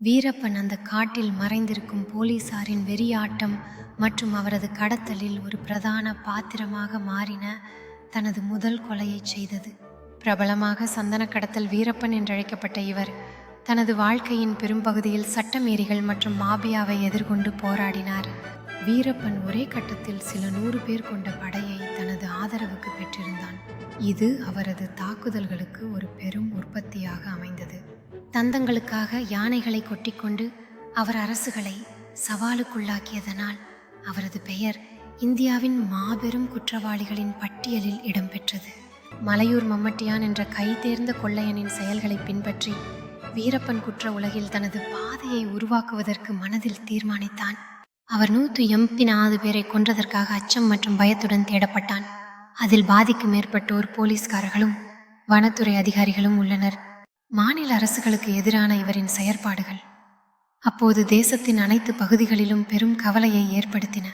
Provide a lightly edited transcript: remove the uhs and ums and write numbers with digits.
வீரப்பன் அந்த காட்டில் மறைந்திருக்கும் போலீசாரின் வெறியாட்டம் மற்றும் அவரது கடத்தலில் ஒரு பிரதான பாத்திரமாக மாறின தனது முதல் கொலையைச் செய்தது. பிரபலமாக சந்தன கடத்தல் வீரப்பன் என்றழைக்கப்பட்ட இவர் தனது வாழ்க்கையின் பெரும்பகுதியில் சட்டமீறிகள் மற்றும் மாபியாவை எதிர்கொண்டு போராடினார். வீரப்பன் ஒரே கட்டத்தில் சில 100 பேர் கொண்ட படையை தனது ஆதரவுக்கு பெற்றிருந்தான். இது அவரது தாக்குதல்களுக்கு ஒரு பெரும் உற்பத்தியாக அமைந்தது. தந்தங்களுக்காக யானைகளை கொட்டிக்கொண்டு அவர் அரசுகளை சவாலுக்குள்ளாக்கியதனால் அவரது பெயர் இந்தியாவின் மாபெரும் குற்றவாளிகளின் பட்டியலில் இடம்பெற்றது. மலையூர் மம்மட்டியான் என்ற கைதேர்ந்த கொள்ளையனின் செயல்களை பின்பற்றி வீரப்பன் குற்ற உலகில் தனது பாதையை உருவாக்குவதற்கு மனதில் தீர்மானித்தான். அவர் 184 பேரை கொன்றதற்காக அச்சம் மற்றும் பயத்துடன் தேடப்பட்டான். அதில் பாதிக்கு மேற்பட்டோர் போலீஸ்காரர்களும் வனத்துறை அதிகாரிகளும் உள்ளனர். மாநில அரசுகளுக்கு எதிரான இவரின் செயற்பாடுகள் அப்போது தேசத்தின் அனைத்து பகுதிகளிலும் பெரும் கவலையை ஏற்படுத்தின.